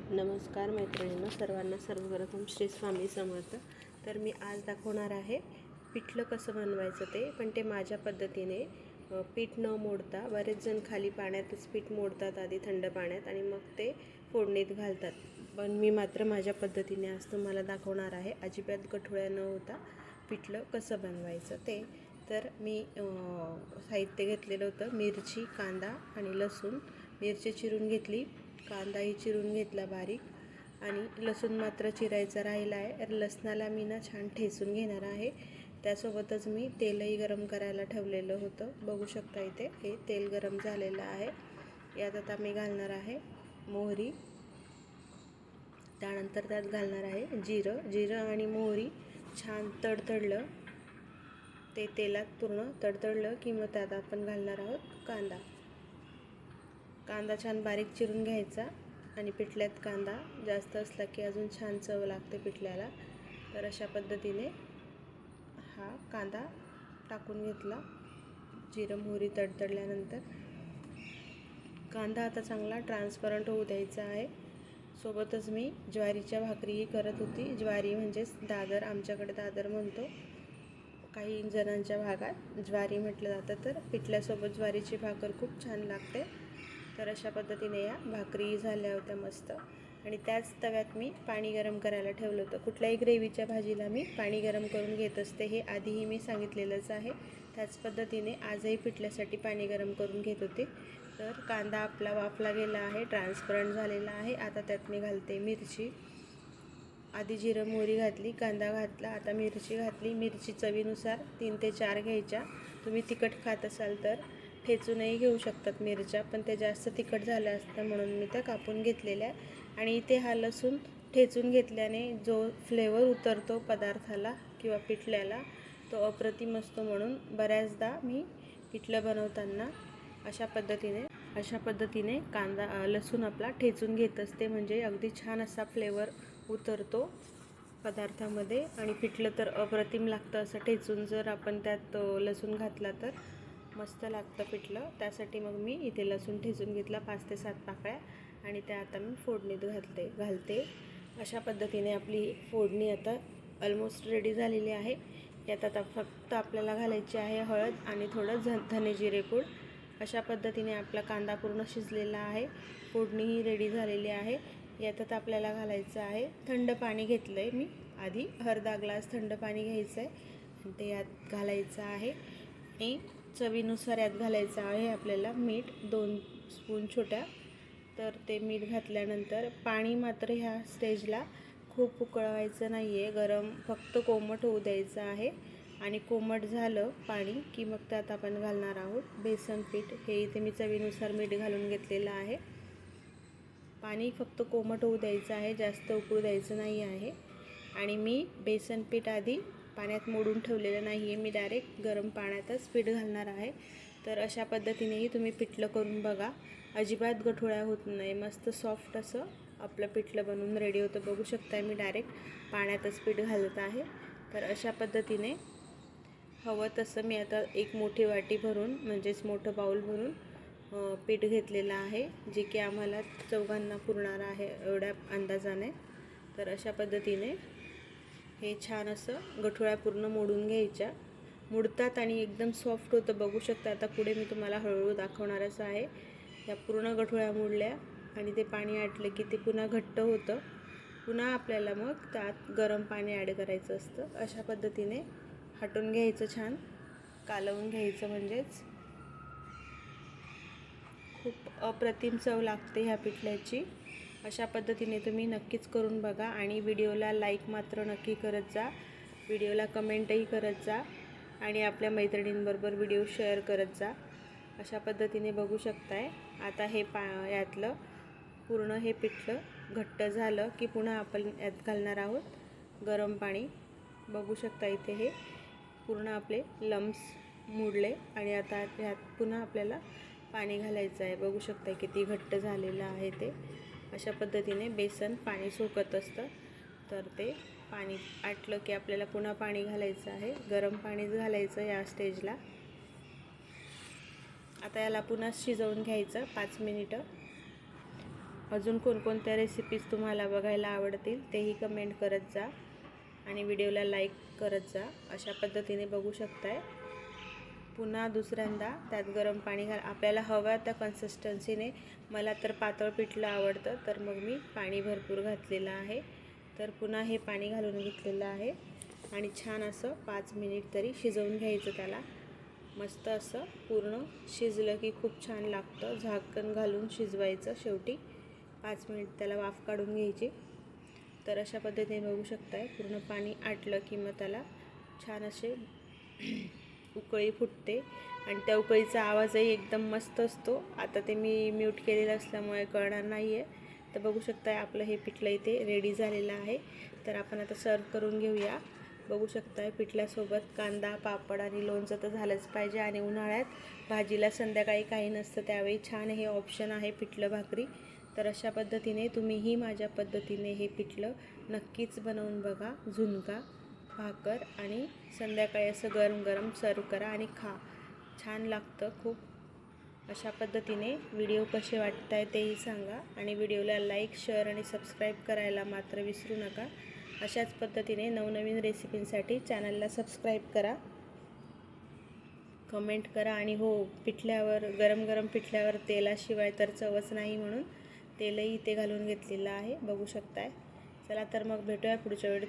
नमस्कार मैत्रिणींनो, सर्वांना सर्वप्रथम श्री स्वामी समर्थ. तर मी आज दाखवणार आहे पिठलं कसं बनवायचं ते, पण ते माझ्या पद्धतीने. पीठ न मोडता. बरेच जण खाली पाण्यातच पीठ मोडतात आधी थंड पाण्यात आणि मग ते फोडणीत घालतात, पण मी मात्र माझ्या पद्धतीने आज तुम्हाला दाखवणार आहे. अजिबात गठुळ्या न होता पिठलं कसं बनवायचं ते. तर मी साहित्य घेतलेलं होतं: मिरची, कांदा आणि लसूण. मिरची चिरून घेतली, कांदाही चिरून घेतला बारीक, आणि लसूण मात्र चिरायचा राहिला आहे. लसणाला मी छान ठेचून घेणार आहे. त्यासोबतच मी तेलही गरम करायला ठेवलेलं होतं. बघू शकता इथे हे तेल गरम झालेलं आहे. यात आता मी घालणार आहे मोहरी. त्यानंतर त्यात घालणार आहे जिरं आणि मोहरी छान तडतडलं, ते तेलात पूर्ण तडतडलं की मग त्यात आपण घालणार आहोत कांदा छान बारीक चिरून घ्यायचा. आणि पिठल्यात कांदा जास्त असला की अजून छान चव लागते पिठल्याला. तर अशा पद्धतीने हा कांदा टाकून घेतला. जिरं मोहरी तडतडल्यानंतर कांदा आता चांगला ट्रान्सपरंट होऊ द्यायचा आहे. सोबतच मी ज्वारीच्या भाकरीही करत होती. ज्वारी म्हणजेच दादर, आमच्याकडे दादर म्हणतो, काही जणांच्या भागात ज्वारी म्हटलं जातं. तर पिठल्यासोबत ज्वारीची भाकर खूप छान लागते. तर अशा पद्धतीने या भाकरी झाल्या होत्या मस्त. आणि त्याच तव्यात मी पाणी गरम करायला ठेवलं होतं. कुठल्याही ग्रेव्हीच्या भाजीला मी पाणी गरम करून घेत असते, हे आधीही मी सांगितलेलंच आहे. त्याच पद्धतीने आजही पिठल्यासाठी पाणी गरम करून घेत होते. तर कांदा आपला वाफला गेला आहे, ट्रान्सपरंट झालेला आहे. आता त्यात मी घालते मिरची. आधी जिरं मोहरी घातली, कांदा घातला, आता मिरची घातली. मिरची चवीनुसार 3 ते 4 घ्यायच्या. तुम्ही तिखट खात असाल तर ठेचूनही घेऊ शकतात मिरच्या, पण ते जास्त तिखट झालं असतं म्हणून मी त्या कापून घेतलेल्या. आणि इथे हा लसूण ठेचून घेतल्याने जो फ्लेवर उतरतो पदार्थाला किंवा पिठल्याला, तो अप्रतिम असतो. म्हणून बऱ्याचदा मी पिठलं बनवताना अशा पद्धतीने लसूण आपला ठेचून घेत असते, म्हणजे अगदी छान असा फ्लेवर उतरतो पदार्थामध्ये. आणि पिठलं तर अप्रतिम लागतं असं ठेचून. जर आपण त्यात लसूण घातला तर मस्त लागतं पिठलं. त्यासाठी मग मी इथे लसूण ठेचून घेतला 5 ते 7 पाकळ्या, आणि त्या आता मी फोडणीत घालते. अशा पद्धतीने आपली फोडणी आता ऑलमोस्ट रेडी झालेली आहे. यात आता फक्त आपल्याला घालायची आहे हळद आणि थोडं धने जिरे पूड. अशा पद्धतीने आपला कांदा पूर्ण शिजलेला आहे, फोडणीही रेडी झालेली आहे. यात आता आपल्याला घालायचं आहे थंड पाणी. घेतलं आहे मी आधी अर्धा ग्लास थंड पाणी घ्यायचं आहे आणि ते यात घालायचं आहे. आणि चवीनुसार यात घालायचं आहे आपल्याला मीठ, 2 स्पून छोट्या. तर ते मीठ घातल्यानंतर पाणी मात्र ह्या स्टेजला खूप उकळवायचं नाही आहे, गरम फक्त कोमट होऊ द्यायचं आहे. आणि कोमट झालं पाणी की मग त्यात आपण घालणार आहोत बेसन पीठ. हे इथे मी चवीनुसार मीठ घालून घेतलेलं आहे. पाणी फक्त कोमट होऊ द्यायचं आहे, जास्त उकळू द्यायचं नाही आहे. आणि मी बेसन पीठ आधी पाण्यात मोडून ठेवलेलं नाही आहे, मी डायरेक्ट गरम पाण्यातच पीठ घालणार आहे. तर अशा पद्धतीनेही तुम्ही पिठलं करून बघा, अजिबात गठुळ्या होत नाही. मस्त सॉफ्ट असं आपलं पिठलं बनवून रेडी होतं. बघू शकताय मी डायरेक्ट पाण्यातच पीठ घालत आहे. तर अशा पद्धतीने हवं तसं मी आता एक मोठी वाटी भरून, म्हणजेच मोठं बाऊल भरून पीठ घेतलेलं आहे, जे की आम्हाला चौघांना पुरणार आहे एवढ्या अंदाजाने. तर अशा पद्धतीने हे छान असं गठुळ्या पूर्ण मोडून घ्यायच्या. मुडतात आणि एकदम सॉफ्ट होतं. बघू शकता आता पुढे मी तुम्हाला हळूहळू दाखवणारच आहे. या पूर्ण गठुळ्या मोडल्या आणि ते पाणी आटलं की ते पुन्हा घट्ट होतं. पुन्हा आपल्याला मग त्यात गरम पाणी ॲड करायचं असतं. अशा पद्धतीने हटून घ्यायचं, छान कालवून घ्यायचं, म्हणजेच खूप अप्रतिम चव लागते ह्या पिठल्याची. अशा पद्धतीने तुम्ही नक्कीच करून बघा. आणि व्हिडिओला लाईक मात्र नक्की करत जा, व्हिडिओला कमेंटही करत जा, आणि आपल्या मैत्रिणींबरोबर व्हिडिओ शेअर करत जा. अशा पद्धतीने बघू शकताय आता हे यातलं पूर्ण हे पिठलं घट्ट झालं की पुन्हा आपण यात घालणार आहोत गरम पाणी. बघू शकता इथे हे पूर्ण आपले लम्स मुडले, आणि आता यात पुन्हा आपल्याला पाणी घालायचं आहे. बघू शकता किती घट्ट झालेलं आहे ते. अशा पद्धतीने बेसन पाणी सोकत असतं. तर ते पाणी आटलं की आपल्याला पुन्हा पाणी घालायचं आहे, गरम पाणीच घालायचं या स्टेजला. आता याला पुन्हा शिजवून घ्यायचं 5 मिनिटं. अजून कोणकोणत्या रेसिपीज तुम्हाला बघायला आवडतील तेही कमेंट करत जा आणि व्हिडिओला लाईक करत जा. अशा पद्धतीने बघू शकताय. पुन्हा दुसऱ्यांदा त्यात गरम पाणी घाल. आपल्याला हव्या त्या कन्सिस्टन्सीने. मला तर पातळ पिठलं आवडतं, तर मग मी पाणी भरपूर घातलेलं आहे. तर पुन्हा हे पाणी घालून घेतलेलं आहे आणि छान असं 5 मिनिट तरी शिजवून घ्यायचं त्याला. मस्त असं पूर्ण शिजलं की खूप छान लागतं. झाकण घालून शिजवायचं. शेवटी 5 मिनिट त्याला वाफ काढून घ्यायची. तर अशा पद्धतीने बघू शकताय. पूर्ण पाणी आटलं की मग त्याला छान असे उकळी फुटते आणि त्या उकळीचा आवाजही एकदम मस्त असतो. आता ते मी म्यूट केलेलं असल्यामुळे कळणार नाही आहे. तर बघू शकताय आपलं हे पिठलं इथे रेडी झालेलं आहे. तर आपण आता सर्व करून घेऊया. बघू शकताय पिठल्यासोबत कांदा, पापड आणि लोणचं तर झालंच पाहिजे. आणि उन्हाळ्यात भाजीला संध्याकाळी काही नसतं त्यावेळी छान हे ऑप्शन आहे पिठलं भाकरी. तर अशा पद्धतीने तुम्हीही माझ्या पद्धतीने हे पिठलं नक्कीच बनवून बघा. झुणका भाकर आणि संध्याकाळी असं गरम गरम सर्व करा आणि खा. छान लागतं खूप. अशा पद्धतीने व्हिडिओ कसे वाटत आहे तेही सांगा आणि व्हिडिओला लाईक, शेअर आणि सबस्क्राईब करायला मात्र विसरू नका. अशाच पद्धतीने नवनवीन रेसिपींसाठी चॅनलला सबस्क्राईब करा, कमेंट करा. आणि हो, पिठल्यावर गरम गरम पिठल्यावर तेलाशिवाय तर चवच नाही, म्हणून तेलही इथे घालून घेतलेलं आहे. बघू शकताय. चला तर मग भेटूया पुढच्या वेळी.